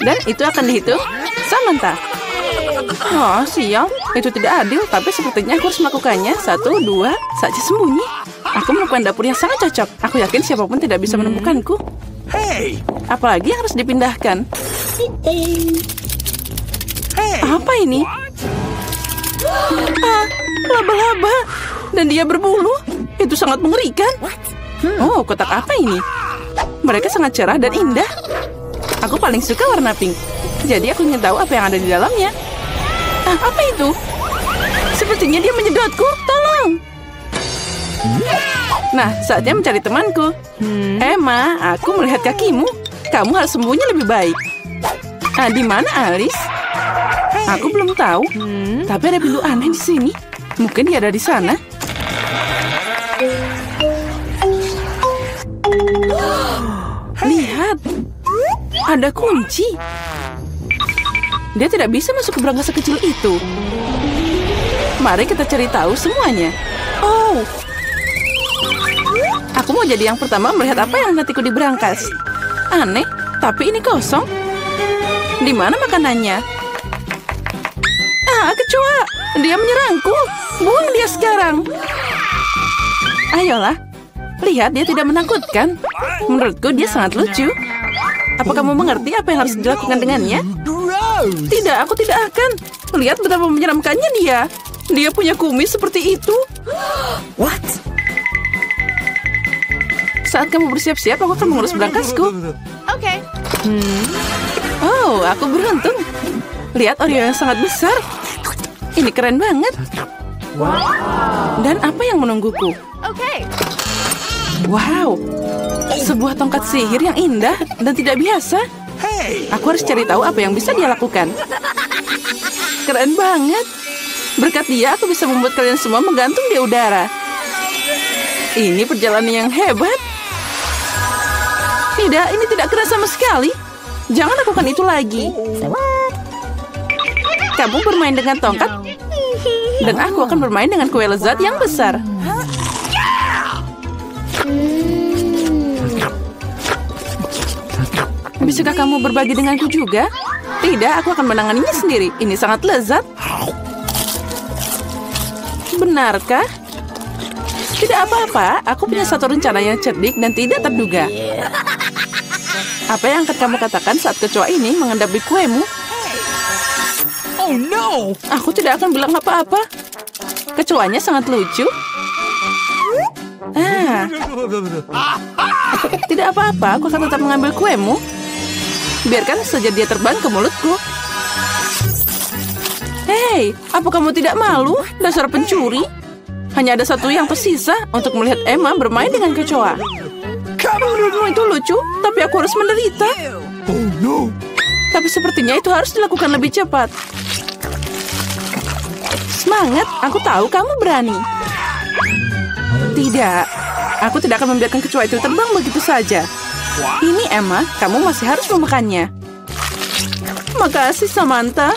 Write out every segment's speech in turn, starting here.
Dan itu akan dihitung Samantha. Oh, sial. Itu tidak adil, tapi sepertinya aku harus melakukannya. 1, 2, saja sembunyi. Aku melakukan dapur yang sangat cocok. Aku yakin siapapun tidak bisa menemukanku. Apalagi yang harus dipindahkan. Apa ini? Laba-laba. Dan dia berbulu. Itu sangat mengerikan. Oh, kotak apa ini? Mereka sangat cerah dan indah. Aku paling suka warna pink. Jadi aku ingin tahu apa yang ada di dalamnya. Apa itu? Sepertinya dia menyedotku. Tolong. Nah, saatnya mencari temanku. Emma, aku melihat kakimu. Kamu harus sembunyi lebih baik. Di mana Alice? Aku belum tahu. Tapi ada pintu aneh di sini. Mungkin dia ada di sana. Lihat. Ada kunci. Dia tidak bisa masuk ke berangkas sekecil itu. Mari kita cari tahu semuanya. Oh. Aku mau jadi yang pertama melihat apa yang nantiku di berangkas. Aneh, tapi ini kosong. Di mana makanannya? Kecoa. Dia menyerangku. Buang dia sekarang. Ayolah. Lihat, dia tidak menakutkan. Menurutku dia sangat lucu. Apa kamu mengerti apa yang harus dilakukan dengannya? Tidak, aku tidak akan. Lihat betapa menyeramkannya dia. Dia punya kumis seperti itu. What? Saat kamu bersiap-siap, aku akan mengurus berangkasku. Oke. Oh, aku beruntung. Lihat Oreo yang sangat besar. Ini keren banget. Dan apa yang menungguku? Oke. Wow, sebuah tongkat sihir yang indah dan tidak biasa. Aku harus cari tahu apa yang bisa dia lakukan. Keren banget. Berkat dia, aku bisa membuat kalian semua menggantung di udara. Ini perjalanan yang hebat. Tidak, ini tidak keras sama sekali. Jangan lakukan itu lagi. Kamu bermain dengan tongkat, dan aku akan bermain dengan kue lezat yang besar. Bisakah kamu berbagi denganku juga? Tidak, aku akan menanganinya sendiri. Ini sangat lezat. Benarkah? Tidak apa-apa, aku punya satu rencana yang cerdik dan tidak terduga. Apa yang akan kamu katakan saat kecoa ini mengendap di kuemu? Oh no! Aku tidak akan bilang apa-apa. Kecoanya sangat lucu. Tidak apa-apa, aku akan tetap mengambil kuemu. Biarkan saja dia terbang ke mulutku. Hei, apa kamu tidak malu, dasar pencuri? Hanya ada satu yang tersisa untuk melihat Emma bermain dengan kecoa. Menurutmu itu lucu, tapi aku harus menderita. Oh no! Tapi sepertinya itu harus dilakukan lebih cepat. Semangat, aku tahu kamu berani. Tidak, aku tidak akan membiarkan kecoa itu terbang begitu saja. Ini Emma, kamu masih harus memakannya. Makasih Samantha.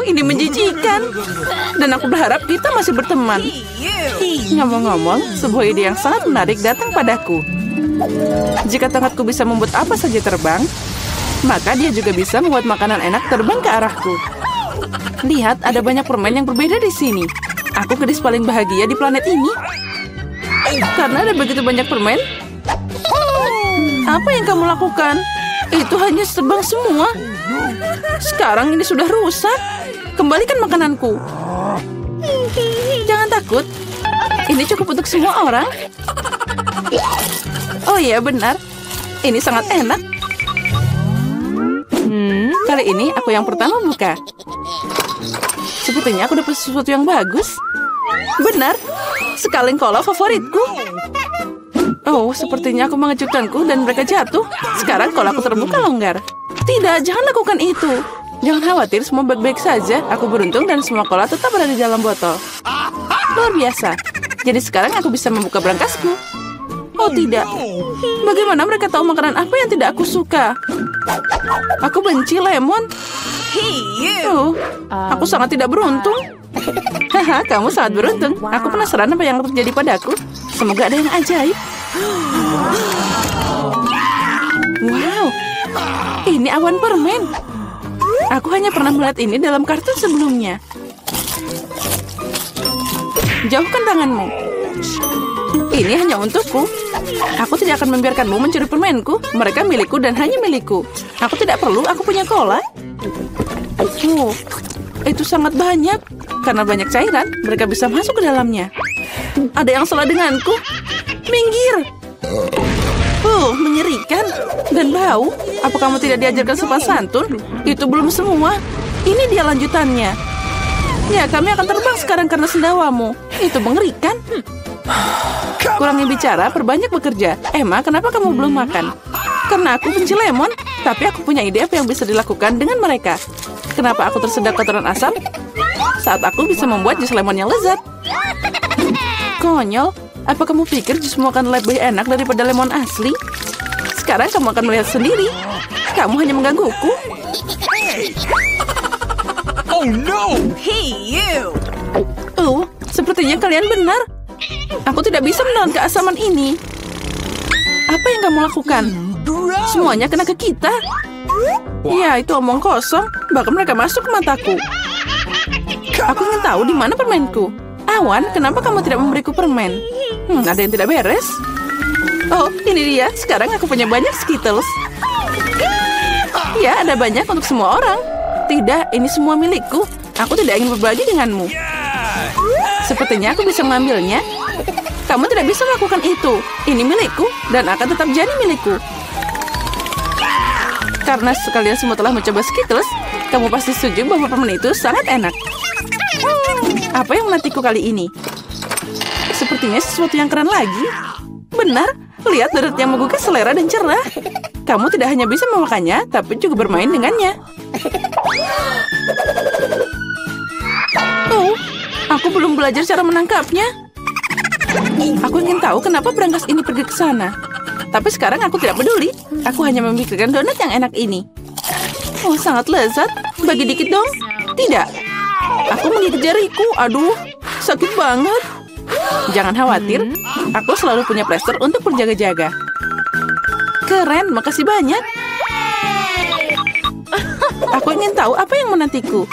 Ini menjijikan. Dan aku berharap kita masih berteman. Ngomong-ngomong, sebuah ide yang sangat menarik datang padaku. Jika tongkatku bisa membuat apa saja terbang, maka dia juga bisa membuat makanan enak terbang ke arahku. Lihat, ada banyak permen yang berbeda di sini. Aku gadis paling bahagia di planet ini. Karena ada begitu banyak permen. Apa yang kamu lakukan? Itu hanya terbang semua. Sekarang ini sudah rusak. Kembalikan makananku. Jangan takut. Ini cukup untuk semua orang. Oh iya, benar. Ini sangat enak. Kali ini aku yang pertama buka. Sepertinya aku dapat sesuatu yang bagus. Benar. Sekaleng kola favoritku. Oh, sepertinya aku mengejutkanku dan mereka jatuh. Sekarang kolaku terbuka longgar. Tidak, jangan lakukan itu. Jangan khawatir, semua baik-baik saja. Aku beruntung dan semua kola tetap ada di dalam botol. Luar biasa. Jadi sekarang aku bisa membuka berangkasku. Oh tidak. Bagaimana mereka tahu makanan apa yang tidak aku suka? Aku benci lemon. Oh, aku sangat tidak beruntung. Haha, kamu sangat beruntung. Aku penasaran apa yang terjadi padaku. Semoga ada yang ajaib. Wow, Ini awan permen. Aku hanya pernah melihat ini dalam kartun sebelumnya. Jauhkan tanganmu. Ini hanya untukku. Aku tidak akan membiarkanmu mencuri permenku. Mereka milikku dan hanya milikku. Aku tidak perlu, aku punya cola. Itu sangat banyak. Karena banyak cairan, mereka bisa masuk ke dalamnya. Ada yang salah denganku. Minggir. Mengerikan. Dan bau. Apa kamu tidak diajarkan sopan santun? Itu belum semua. Ini dia lanjutannya. Ya, kami akan terbang sekarang karena sendawamu. Itu mengerikan. Kurangi bicara, perbanyak bekerja. Emma, kenapa kamu belum makan? Karena aku benci lemon. Tapi aku punya ide apa yang bisa dilakukan dengan mereka. Kenapa aku tersedak kotoran asam? Saat aku bisa membuat jus lemon yang lezat. Konyol. Apa kamu pikir jus akan lebih enak daripada lemon asli? Sekarang kamu akan melihat sendiri. Kamu hanya menggangguku. Oh no! Hey, you! Sepertinya kalian benar. Aku tidak bisa menelan keasaman ini. Apa yang kamu lakukan? Semuanya kena ke kita. Ya, itu omong kosong. Bahkan mereka masuk ke mataku. Aku ingin tahu di mana permenku. Awan, kenapa kamu tidak memberiku permen? Ada yang tidak beres. Oh, ini dia. Sekarang aku punya banyak Skittles. Ya, ada banyak untuk semua orang. Tidak, ini semua milikku. Aku tidak ingin berbagi denganmu. Sepertinya aku bisa mengambilnya. Kamu tidak bisa melakukan itu. Ini milikku dan akan tetap jadi milikku. Karena sekalian semua telah mencoba Skittles, kamu pasti setuju bahwa permen itu sangat enak. Apa yang menantiku kali ini? Sepertinya sesuatu yang keren lagi. Benar, lihat deret yang menggugah selera dan cerah. Kamu tidak hanya bisa memakannya, tapi juga bermain dengannya. Aku belum belajar cara menangkapnya. Aku ingin tahu kenapa berangkas ini pergi ke sana. Tapi sekarang aku tidak peduli. Aku hanya memikirkan donat yang enak ini. Sangat lezat. Bagi dikit dong. Tidak. Aku menggigit jariku. Aduh, sakit banget. Jangan khawatir. Aku selalu punya plester untuk berjaga-jaga. Keren, makasih banyak. Aku ingin tahu apa yang menantiku.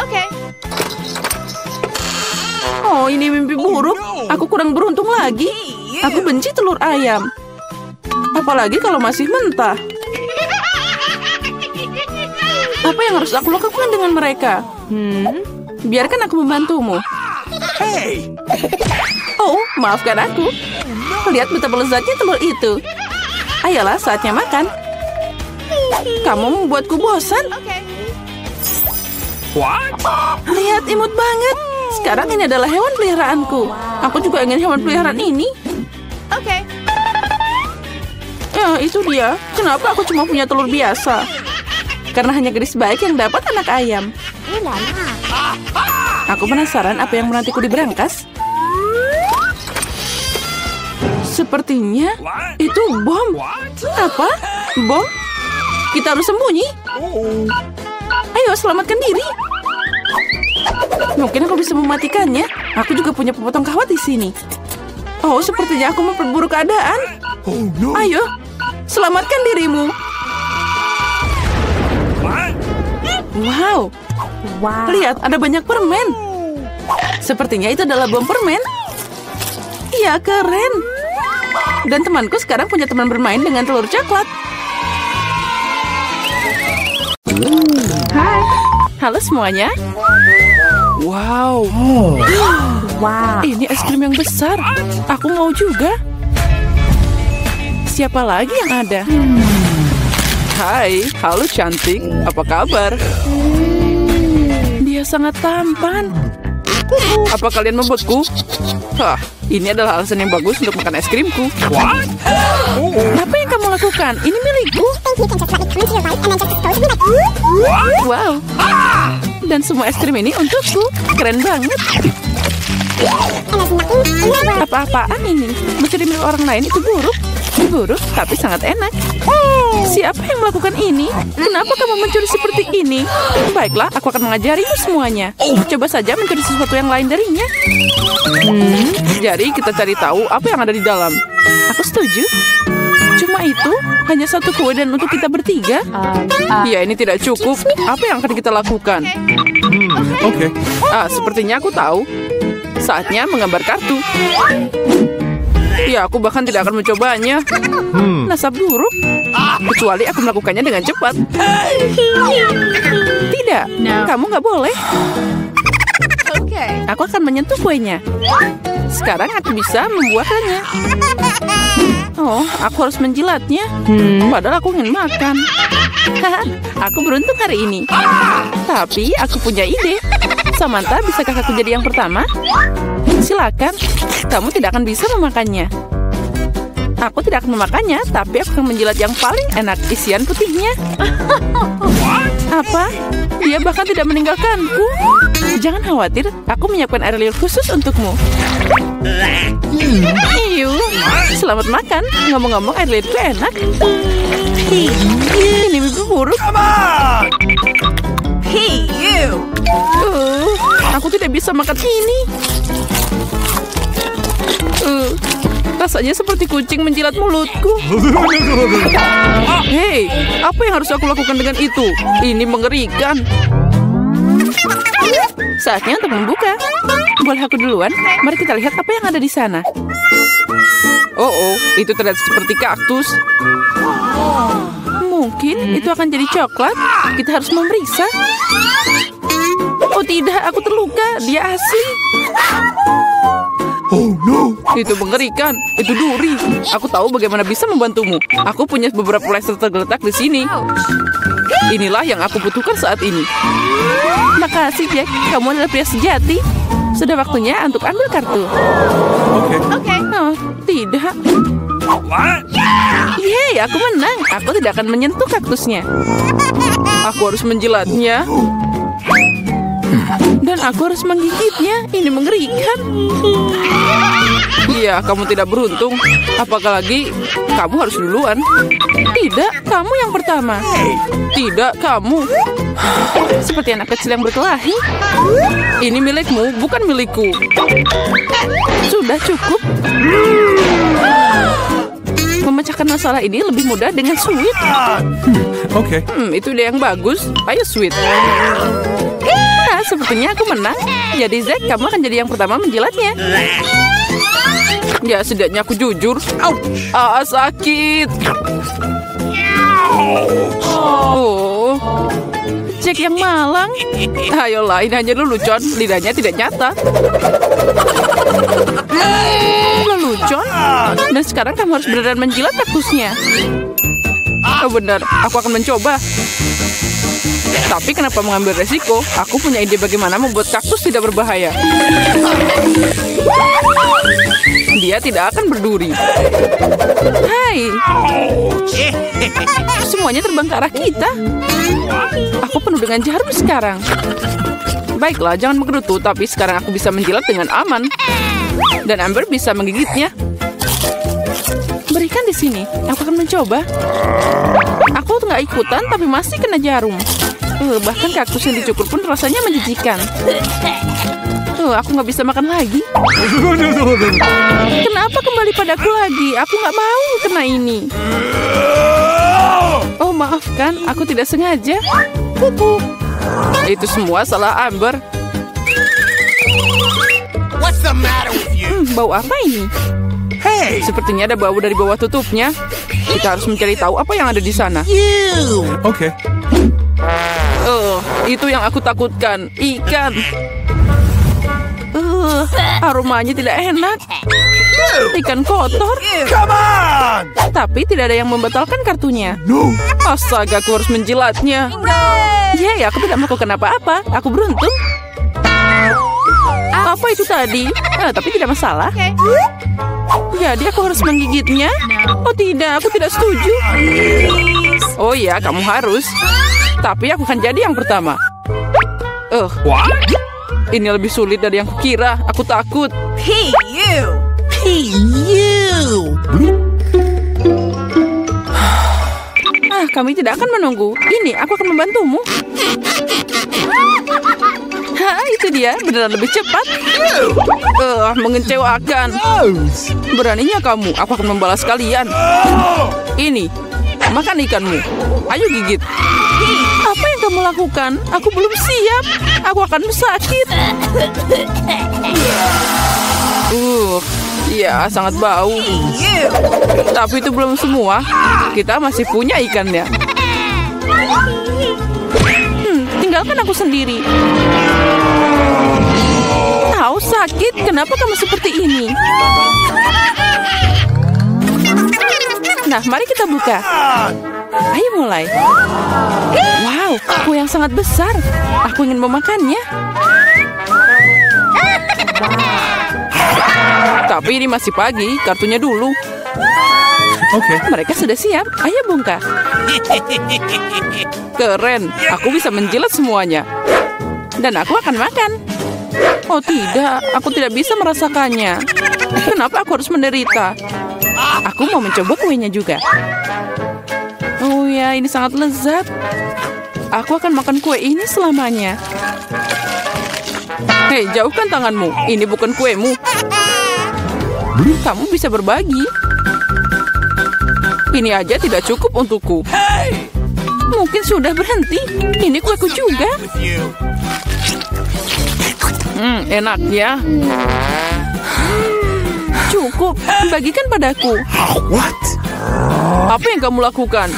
Okay. Ini mimpi buruk. Aku kurang beruntung lagi. Aku benci telur ayam. Apalagi kalau masih mentah. Apa yang harus aku lakukan dengan mereka? Biarkan aku membantumu. Hey! Maafkan aku. Lihat betapa lezatnya telur itu. Ayolah, saatnya makan. Kamu membuatku bosan. What? Lihat, imut banget. Sekarang ini adalah hewan peliharaanku. Aku juga ingin hewan peliharaan ini. Okay. Ya, itu dia. Kenapa aku cuma punya telur biasa? Karena hanya gadis baik yang dapat anak ayam. Aku penasaran apa yang menantiku di berangkas. Sepertinya itu bom. Apa? Bom? Kita harus sembunyi. Ayo, selamatkan diri. Mungkin aku bisa mematikannya. Aku juga punya pemotong kawat di sini. Sepertinya aku memperburuk keadaan. Oh no! Ayo, selamatkan dirimu. Wow. Lihat, ada banyak permen. Sepertinya itu adalah bom permen. Iya, keren. Dan temanku sekarang punya teman bermain dengan telur coklat. Hai. Halo semuanya. Wow. Ini es krim yang besar. Aku mau juga. Siapa lagi yang ada? Hai, halo cantik. Apa kabar? Dia sangat tampan. Apa kalian membeku? Ini adalah alasan yang bagus untuk makan es krimku. What? Apa yang kamu lakukan? Ini milikku. Wow. Dan semua es krim ini untukku. Keren banget. Apa-apaan ini? Mencuri milik orang lain itu buruk. Buruk, tapi sangat enak. Siapa yang melakukan ini? Kenapa kamu mencuri seperti ini? Baiklah, aku akan mengajarimu semuanya. Coba saja mencuri sesuatu yang lain darinya. Jadi kita cari tahu apa yang ada di dalam. Aku setuju. Cuma itu? Hanya satu kue dan untuk kita bertiga? Ya, ini tidak cukup. Apa yang akan kita lakukan? Okay. Sepertinya aku tahu. Saatnya menggambar kartu. Ya, aku bahkan tidak akan mencobanya. Nasab buruk. Kecuali aku melakukannya dengan cepat. Tidak, kamu nggak boleh. Okay. Aku akan menyentuh kuenya. Sekarang aku bisa membuahkannya. Oh, aku harus menjilatnya. Padahal aku ingin makan. Aku beruntung hari ini. Tapi aku punya ide. Samantha, bisakah aku jadi yang pertama? Silakan. Kamu tidak akan bisa memakannya. Aku tidak akan memakannya, tapi aku akan menjilat yang paling enak, isian putihnya. Apa? Dia bahkan tidak meninggalkanku. Jangan khawatir, aku menyiapkan air liur khusus untukmu. Iyu, selamat makan. Ngomong-ngomong, air liurku enak. Ini mimpi buruk. Hey, you. Aku tidak bisa makan ini. Rasanya seperti kucing menjilat mulutku. Hei, apa yang harus aku lakukan dengan itu? Ini mengerikan. Saatnya untuk membuka. Boleh aku duluan? Mari kita lihat apa yang ada di sana. Oh, itu terlihat seperti kaktus. Mungkin itu akan jadi coklat. Kita harus memeriksa. Oh tidak, aku terluka. Dia asli. Oh no. Itu mengerikan. Itu duri. Aku tahu bagaimana bisa membantumu. Aku punya beberapa plester tergeletak di sini. Inilah yang aku butuhkan saat ini. Makasih, Jack. Kamu adalah pria sejati. Sudah waktunya untuk ambil kartu. Okay. Oh, tidak. Yeay, aku menang. Aku tidak akan menyentuh kaktusnya. Aku harus menjilatnya. Dan aku harus menggigitnya. Ini mengerikan. Iya, kamu tidak beruntung. Apalagi kamu harus duluan. Tidak, kamu yang pertama. Tidak, kamu. Seperti anak kecil yang berkelahi. Ini milikmu, bukan milikku. Sudah cukup. Memecahkan masalah ini lebih mudah dengan sweet. Okay. Itu ide yang bagus. Ayo sweet. Sepertinya aku menang. Jadi Zack, kamu akan jadi yang pertama menjilatnya. Ya, setidaknya aku jujur. Sakit. Oh, Jack yang malang. Ayolah, ini hanya lelucon. Lidahnya tidak nyata. Lelucon? Dan sekarang kamu harus beneran menjilat kaktusnya. Oh benar, aku akan mencoba. Tapi kenapa mengambil resiko? Aku punya ide bagaimana membuat kaktus tidak berbahaya. Dia tidak akan berduri. Hai. Semuanya terbang ke arah kita. Aku penuh dengan jarum sekarang. Baiklah, jangan menggerutu. Tapi sekarang aku bisa menjilat dengan aman. Dan Amber bisa menggigitnya. Berikan di sini. Aku akan mencoba. Aku nggak ikutan, tapi masih kena jarum. Bahkan kaktus yang dicukur pun rasanya menjijikan. Aku nggak bisa makan lagi. Kenapa kembali padaku lagi? Aku nggak mau kena ini. Oh, maafkan. Aku tidak sengaja. Pupu. Itu semua salah Amber. What's the matter with you? Bau apa ini? Hey. Sepertinya ada bau dari bawah tutupnya. Kita harus mencari tahu apa yang ada di sana. Okay. Itu yang aku takutkan. Ikan. Aromanya tidak enak. Ikan kotor. Come on. Tapi tidak ada yang membatalkan kartunya. No. Astaga, aku harus menjilatnya. Yeay, aku tidak melakukan apa-apa. Aku beruntung. Apa itu tadi? Tapi tidak masalah. Jadi aku harus menggigitnya? Oh tidak, aku tidak setuju. Oh iya, kamu harus. Tapi aku akan jadi yang pertama. What? Ini lebih sulit dari yang kukira. Aku takut. Hey, you. Hey, you. Kami tidak akan menunggu. Ini, aku akan membantumu. Hah, itu dia. Beneran lebih cepat. Mengecewakan. Beraninya kamu. Aku akan membalas kalian. Ini. Makan ikanmu. Ayo gigit. Apa yang kamu lakukan? Aku belum siap. Aku akan sakit. Ya, sangat bau. Tapi itu belum semua. Kita masih punya ikannya. Tinggalkan aku sendiri. Tahu sakit? Kenapa kamu seperti ini? Nah, mari kita buka. Ayo mulai. Wow, kue yang sangat besar. Aku ingin memakannya. Tapi ini masih pagi, kartunya dulu. Oke. Mereka sudah siap. Ayo bongkar. Keren, aku bisa menjilat semuanya. Dan aku akan makan. Oh tidak, aku tidak bisa merasakannya. Kenapa aku harus menderita? Aku mau mencoba kuenya juga. Oh ya, ini sangat lezat. Aku akan makan kue ini selamanya. Hei, jauhkan tanganmu. Ini bukan kuemu. Kamu bisa berbagi. Ini aja tidak cukup untukku. Mungkin sudah berhenti. Ini kueku juga. Enaknya. Cukup, bagikan padaku. What? Apa yang kamu lakukan?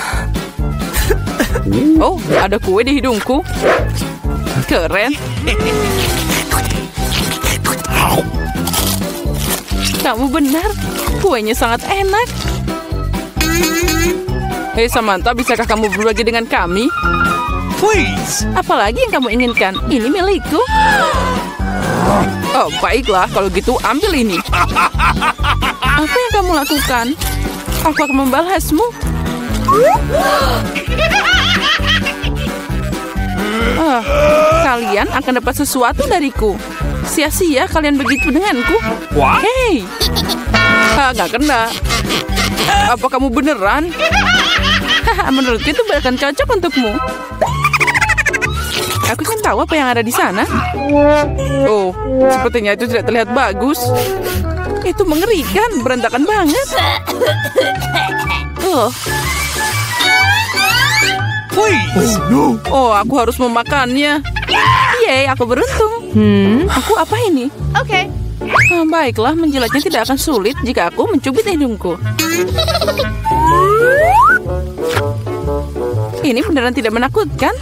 Oh, ada kue di hidungku. Keren. Kamu benar, kuenya sangat enak. Hei Samantha, bisakah kamu berbagi dengan kami? Please. Apalagi yang kamu inginkan? Ini milikku. Oh, baiklah. Kalau gitu, ambil ini. Apa yang kamu lakukan? Aku akan membalasmu. Kalian akan dapat sesuatu dariku. Sia-sia kalian begitu denganku. Hei. Nggak kena. Apa kamu beneran? Menurutku itu bahkan cocok untukmu. Aku ingin tahu apa yang ada di sana. Oh, sepertinya itu tidak terlihat bagus. Itu mengerikan, berantakan banget. Please. Oh, no. Oh, aku harus memakannya. Yeay, aku beruntung. Aku apa ini? Okay. Baiklah, menjilatnya tidak akan sulit jika aku mencubit hidungku. Ini beneran tidak menakutkan.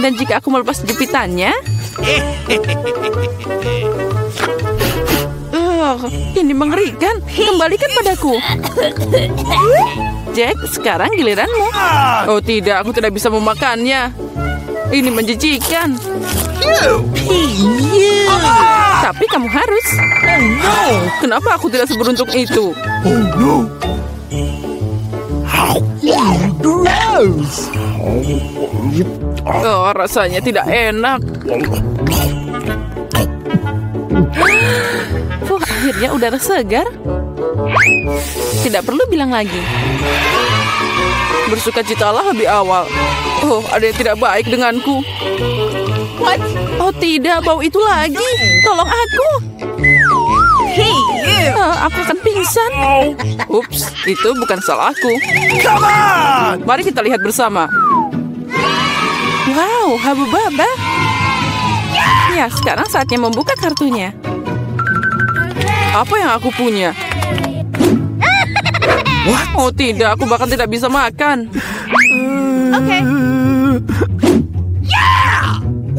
Dan jika aku melepas jepitannya... ini mengerikan. Kembalikan padaku. Jack, sekarang giliranmu. Oh tidak, aku tidak bisa memakannya. Ini menjijikan. Tapi kamu harus. Kenapa aku tidak seberuntung itu? Oh no. Gross. Oh, rasanya tidak enak. Akhirnya udara segar. Tidak perlu bilang lagi. Bersukacitalah lebih awal. Oh, ada yang tidak baik denganku. What? Oh tidak, bau itu lagi. Tolong aku. Hey, you! Aku akan pingsan. Ups, itu bukan salahku. Come on. Mari kita lihat bersama. Wow, Habu Baba. Ya, sekarang saatnya membuka kartunya. Apa yang aku punya? What? Oh tidak, aku bahkan tidak bisa makan. Okay.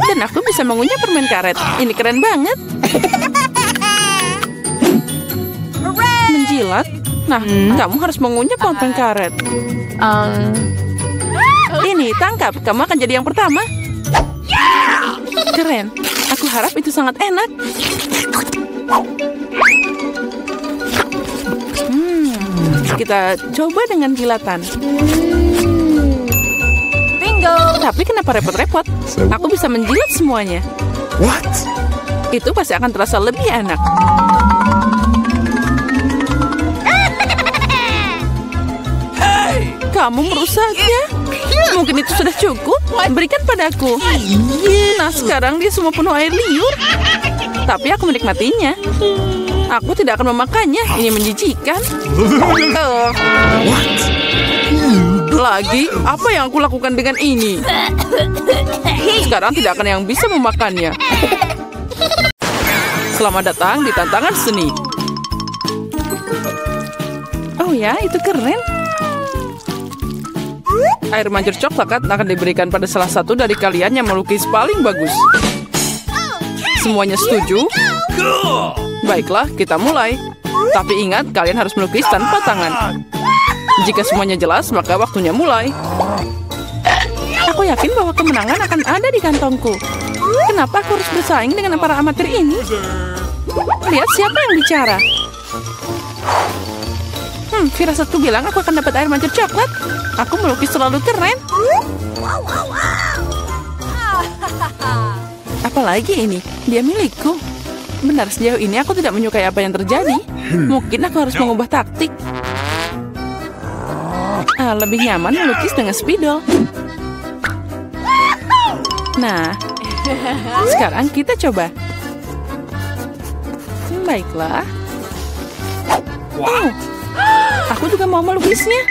Dan aku bisa mengunyah permen karet. Ini keren banget. Menjilat? Nah, kamu harus mengunyah permen karet. Ini, tangkap. Kamu akan jadi yang pertama. Keren. Aku harap itu sangat enak. Kita coba dengan kilatan. Bingo! Tapi kenapa repot-repot? Aku bisa menjilat semuanya. What? Itu pasti akan terasa lebih enak. Kamu merusaknya. Mungkin itu sudah cukup. Berikan padaku. Nah, sekarang dia semua penuh air liur. Tapi aku menikmatinya. Aku tidak akan memakannya. Ini menjijikan. Lagi, apa yang aku lakukan dengan ini? Sekarang tidak akan yang bisa memakannya. Selamat datang di tantangan seni. Oh ya, itu keren. Air mancur coklat akan diberikan pada salah satu dari kalian yang melukis paling bagus. Semuanya setuju? Baiklah, kita mulai. Tapi ingat, kalian harus melukis tanpa tangan. Jika semuanya jelas, maka waktunya mulai. Aku yakin bahwa kemenangan akan ada di kantongku. Kenapa aku harus bersaing dengan para amatir ini? Lihat siapa yang bicara. Firasatku bilang aku akan dapat air mancur coklat. Aku melukis terlalu keren. Apalagi ini, dia milikku. Benar, sejauh ini aku tidak menyukai apa yang terjadi. Mungkin aku harus mengubah taktik. Lebih nyaman melukis dengan spidol. Nah, sekarang kita coba. Baiklah. Oh, aku juga mau melukisnya.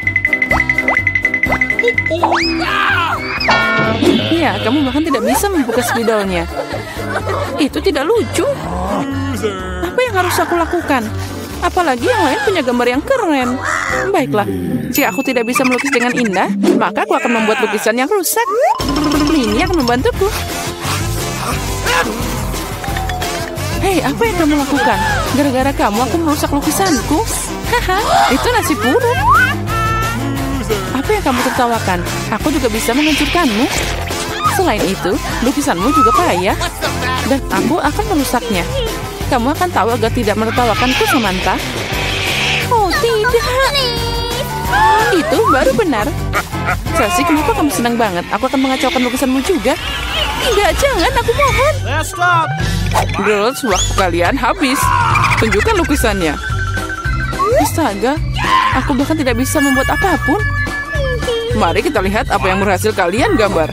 Ya, kamu bahkan tidak bisa membuka spidolnya. Itu tidak lucu. Apa yang harus aku lakukan? Apalagi yang lain punya gambar yang keren. Baiklah, jika aku tidak bisa melukis dengan indah, maka aku akan membuat lukisan yang rusak. Ini akan membantuku. Hei, apa yang kamu lakukan? Gara-gara kamu aku merusak lukisanku. Haha, itu nasib buruk. Apa yang kamu tertawakan? Aku juga bisa menghancurkanmu. Selain itu, lukisanmu juga payah. Dan aku akan merusaknya. Kamu akan tahu agar tidak menertawakanku, Samantha. Oh, tidak. Itu baru benar. Chelsea, kenapa kamu senang banget? Aku akan mengacaukan lukisanmu juga. Tidak, jangan, aku mohon. Girls, waktu kalian habis. Tunjukkan lukisannya. Astaga, aku bahkan tidak bisa membuat apapun. Mari kita lihat apa yang berhasil kalian gambar.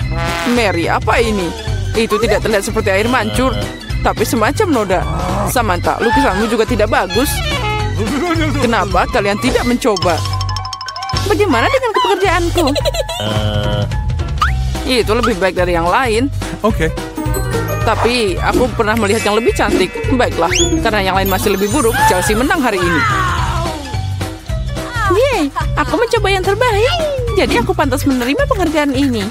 Mary, apa ini? Itu tidak terlihat seperti air mancur, tapi semacam noda. Samantha, lukisanmu juga tidak bagus. Kenapa kalian tidak mencoba? Bagaimana dengan pekerjaanku? Itu lebih baik dari yang lain. Okay. Tapi aku pernah melihat yang lebih cantik. Baiklah, karena yang lain masih lebih buruk, Chelsea menang hari ini. Yeay, aku mencoba yang terbaik. Jadi aku pantas menerima penghargaan ini.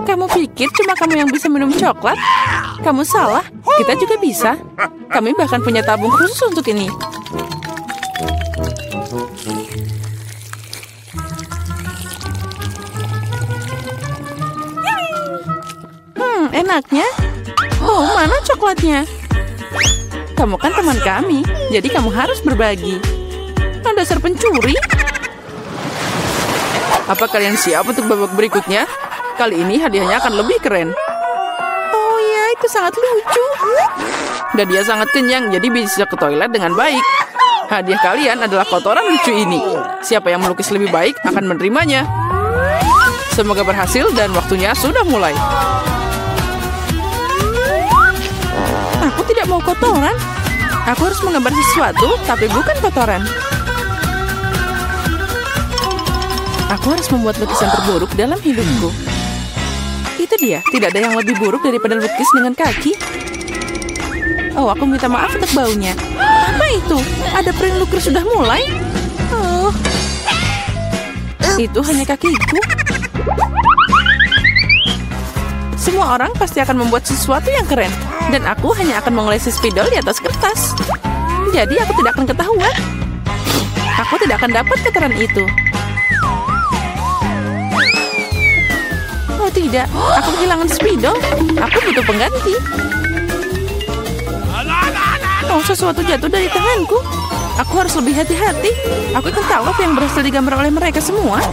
Kamu pikir cuma kamu yang bisa minum coklat? Kamu salah, kita juga bisa. Kami bahkan punya tabung khusus untuk ini. Enaknya. Oh, mana coklatnya? Kamu kan teman kami, jadi kamu harus berbagi. Dasar pencuri. Apa kalian siap untuk babak berikutnya? Kali ini hadiahnya akan lebih keren. Oh ya, itu sangat lucu. Dan dia sangat kenyang, jadi bisa ke toilet dengan baik. Hadiah kalian adalah kotoran lucu ini. Siapa yang melukis lebih baik akan menerimanya. Semoga berhasil dan waktunya sudah mulai. Aku tidak mau kotoran. Aku harus menggambar sesuatu, tapi bukan kotoran. Aku harus membuat lukisan terburuk dalam hidupku. Itu dia, tidak ada yang lebih buruk daripada lukis dengan kaki. Oh, aku minta maaf untuk baunya. Apa itu? Ada print lukir sudah mulai? Oh, itu hanya kakiku. Semua orang pasti akan membuat sesuatu yang keren. Dan aku hanya akan mengolesi spidol di atas kertas. Jadi aku tidak akan ketahuan. Aku tidak akan dapat kotoran itu. Oh tidak, aku kehilangan spidol. Aku butuh pengganti. Oh, sesuatu jatuh dari tanganku. Aku harus lebih hati-hati. Aku akan tahu apa yang berhasil digambar oleh mereka semua.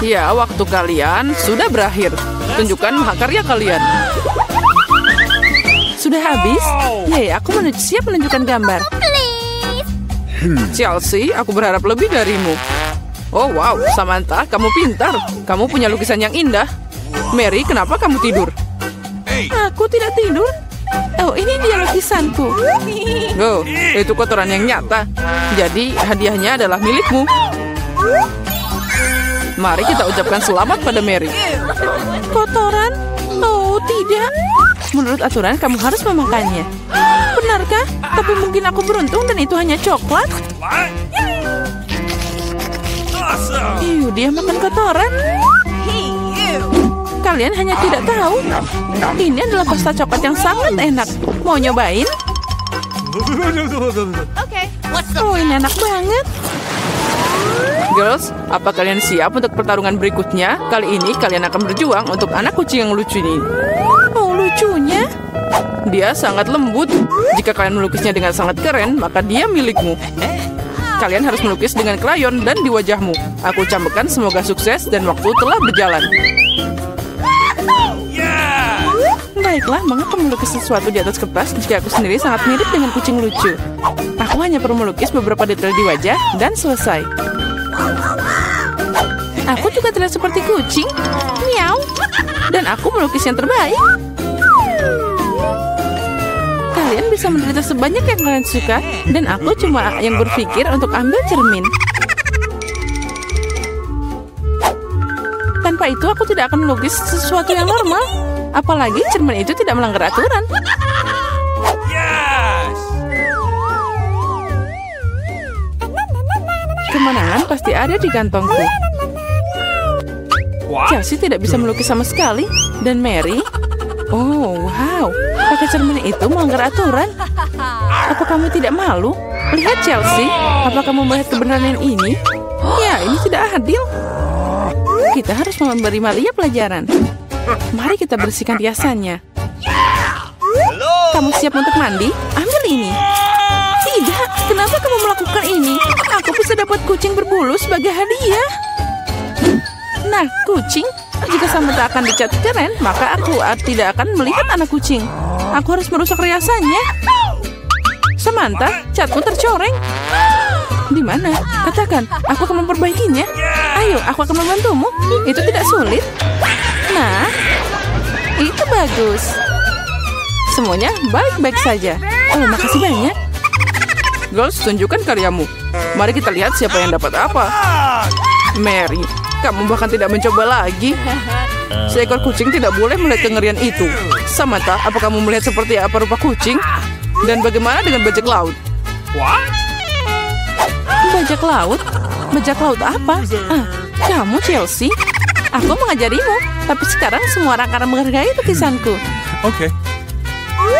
Ya, waktu kalian sudah berakhir. Tunjukkan mahakarya kalian. Sudah habis? Yay, aku siap menunjukkan gambar. Chelsea, aku berharap lebih darimu. Oh wow, Samantha, kamu pintar. Kamu punya lukisan yang indah. Mary, kenapa kamu tidur? Aku tidak tidur. Oh, ini dia lukisanku. Oh, itu kotoran yang nyata. Jadi, hadiahnya adalah milikmu. Mari kita ucapkan selamat pada Mary. Kotoran? Oh, tidak. Menurut aturan, kamu harus memakannya. Benarkah? Tapi mungkin aku beruntung dan itu hanya coklat. Dia makan kotoran. Kalian hanya tidak tahu. Ini adalah pasta coklat yang sangat enak. Mau nyobain? Okay. Oh, ini enak banget. Girls, apa kalian siap untuk pertarungan berikutnya? Kali ini kalian akan berjuang untuk anak kucing yang lucu ini. Oh, lucunya. Dia sangat lembut. Jika kalian melukisnya dengan sangat keren, maka dia milikmu. Kalian harus melukis dengan krayon dan di wajahmu. Aku ucapkan semoga sukses dan waktu telah berjalan. Baiklah, mengapa melukis sesuatu di atas kertas jika aku sendiri sangat mirip dengan kucing lucu? Aku hanya perlu melukis beberapa detail di wajah dan selesai. Aku juga terlihat seperti kucing. Miau. Dan aku melukis yang terbaik. Kalian bisa menderita sebanyak yang kalian suka, dan aku cuma yang berpikir untuk ambil cermin. Tanpa itu aku tidak akan melukis sesuatu yang normal. Apalagi cermin itu tidak melanggar aturan. Kemenangan pasti ada di kantongku. Chelsea tidak bisa melukis sama sekali. Dan Mary, oh wow, pakai cermin itu melanggar aturan. Apa kamu tidak malu? Lihat Chelsea, apa kamu melihat kebenaran ini? Ya, ini tidak adil. Kita harus memberi Malia pelajaran. Mari kita bersihkan riasannya. Kamu siap untuk mandi? Ambil ini. Tidak, kenapa kamu melakukan ini? Aku bisa dapat kucing berbulu sebagai hadiah. Nah, kucing, jika Samantha akan dicat keren, maka aku tidak akan melihat anak kucing. Aku harus merusak riasannya. Samantha, catmu tercoreng. Di mana? Katakan, aku akan memperbaikinya. Ayo, aku akan membantumu. Itu tidak sulit. Nah, itu bagus. Semuanya baik-baik saja. Oh, makasih banyak. Girls, tunjukkan karyamu. Mari kita lihat siapa yang dapat apa. Mary, kamu bahkan tidak mencoba lagi. Seekor kucing tidak boleh melihat kengerian itu. Samantha, apa kamu melihat seperti apa rupa kucing? Dan bagaimana dengan bajak laut? Bajak laut? Bajak laut apa? Kamu Chelsea? Aku mengajarimu, tapi sekarang semua orang akan menghargai lukisanku. Okay.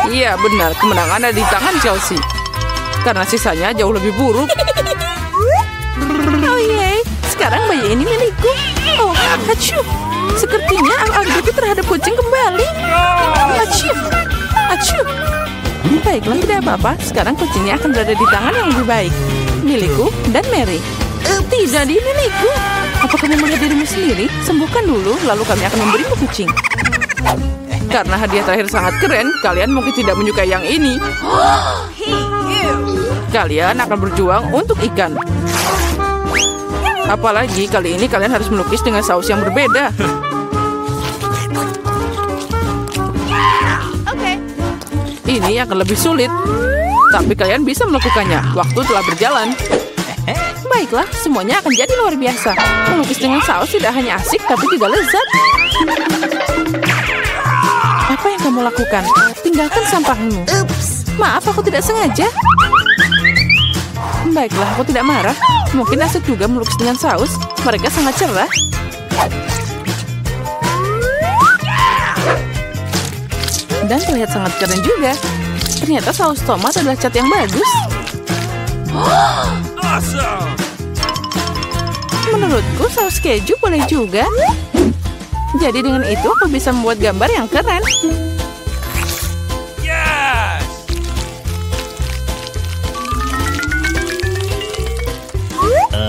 Iya benar, kemenangan ada di tangan Chelsea. Karena sisanya jauh lebih buruk. Oh yeay, sekarang bayi ini milikku. Oh, acuh. Sepertinya aku terhadap kucing kembali. Acuh, acuh. Baiklah, tidak apa-apa. Sekarang kucingnya akan berada di tangan yang lebih baik. Milikku dan Mary. Tidak di milikku. Apa kamu melihat dirimu sendiri? Sembuhkan dulu, lalu kami akan memberimu kucing. Karena hadiah terakhir sangat keren, kalian mungkin tidak menyukai yang ini. Kalian akan berjuang untuk ikan. Apalagi kali ini kalian harus melukis dengan saus yang berbeda. Ini akan lebih sulit. Tapi kalian bisa melakukannya. Waktu telah berjalan. Baiklah, semuanya akan jadi luar biasa. Melukis dengan saus tidak hanya asik, tapi juga lezat. Apa yang kamu lakukan? Tinggalkan sampahmu. Maaf, aku tidak sengaja. Baiklah, aku tidak marah. Mungkin asik juga melukis dengan saus. Mereka sangat cerah. Dan terlihat sangat keren juga. Ternyata saus tomat adalah cat yang bagus. Menurutku saus keju boleh juga. Jadi dengan itu aku bisa membuat gambar yang keren.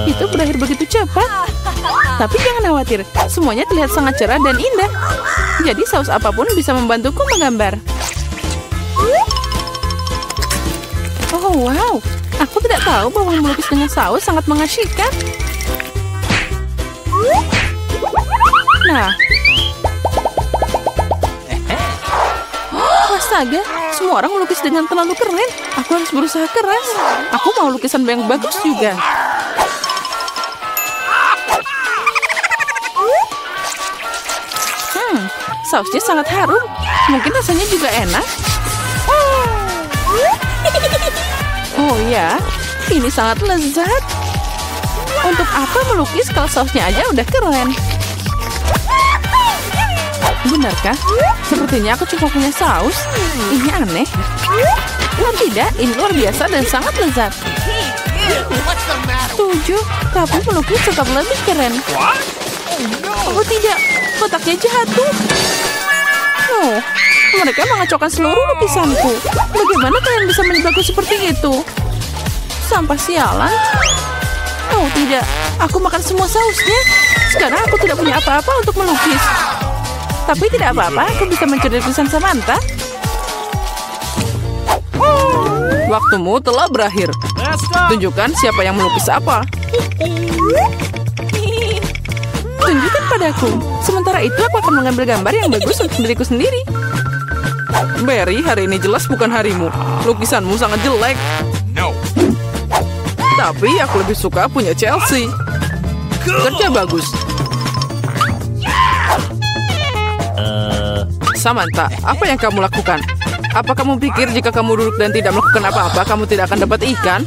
Itu berakhir begitu cepat. Tapi jangan khawatir, semuanya terlihat sangat cerah dan indah. Jadi saus apapun bisa membantuku menggambar. Oh wow, Aku tidak tahu bahwa melukis dengan saus sangat mengasyikkan. Nah. Astaga, semua orang melukis dengan terlalu keren. Aku harus berusaha keras. Aku mau lukisan yang bagus juga. Sausnya sangat harum. Mungkin rasanya juga enak. Oh ya, ini sangat lezat. Untuk apa melukis kalau sausnya aja udah keren? Benarkah? Sepertinya aku cuma punya saus. Ini aneh. Oh tidak, ini luar biasa dan sangat lezat. Setuju, tapi melukis tetap lebih keren. Oh tidak, kotaknya jatuh. Oh, mereka mengacaukan seluruh lukisanku. Bagaimana kalian bisa menipuku seperti itu? Sampah sialan. Oh tidak, aku makan semua sausnya. Sekarang aku tidak punya apa-apa untuk melukis. Tapi tidak apa-apa, aku bisa mencuri lukisan Samantha. Waktumu telah berakhir. Tunjukkan siapa yang melukis apa. Tunjukkan padaku. Sementara itu aku akan mengambil gambar yang bagus untuk diriku sendiri. Barry, hari ini jelas bukan harimu. Lukisanmu sangat jelek. No. Tapi aku lebih suka punya Chelsea. Kerja bagus. Samantha, apa yang kamu lakukan? Apa kamu pikir jika kamu duduk dan tidak melakukan apa-apa, kamu tidak akan dapat ikan?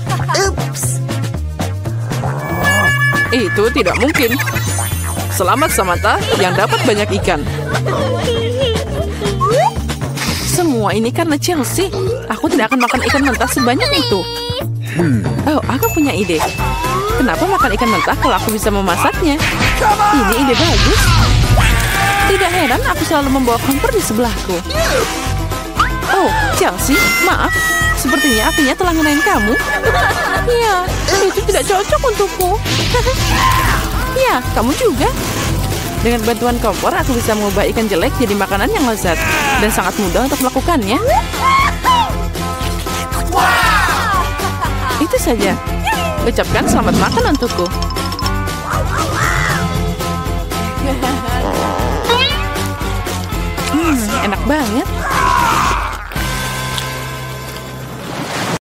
Itu tidak mungkin. Selamat Samantha yang dapat banyak ikan. Semua ini karena Chelsea. Aku tidak akan makan ikan mentah sebanyak itu. Oh, aku punya ide. Kenapa makan ikan mentah kalau aku bisa memasaknya? Ini ide bagus. Tidak heran aku selalu membawa kompor di sebelahku. Oh, Chelsea, maaf. Sepertinya apinya telah ngenain kamu. Ya, itu tidak cocok untukku. Ya, kamu juga. Dengan bantuan kompor, aku bisa mengubah ikan jelek jadi makanan yang lezat. Dan sangat mudah untuk melakukannya. Itu saja. Ucapkan selamat makan untukku. Enak banget.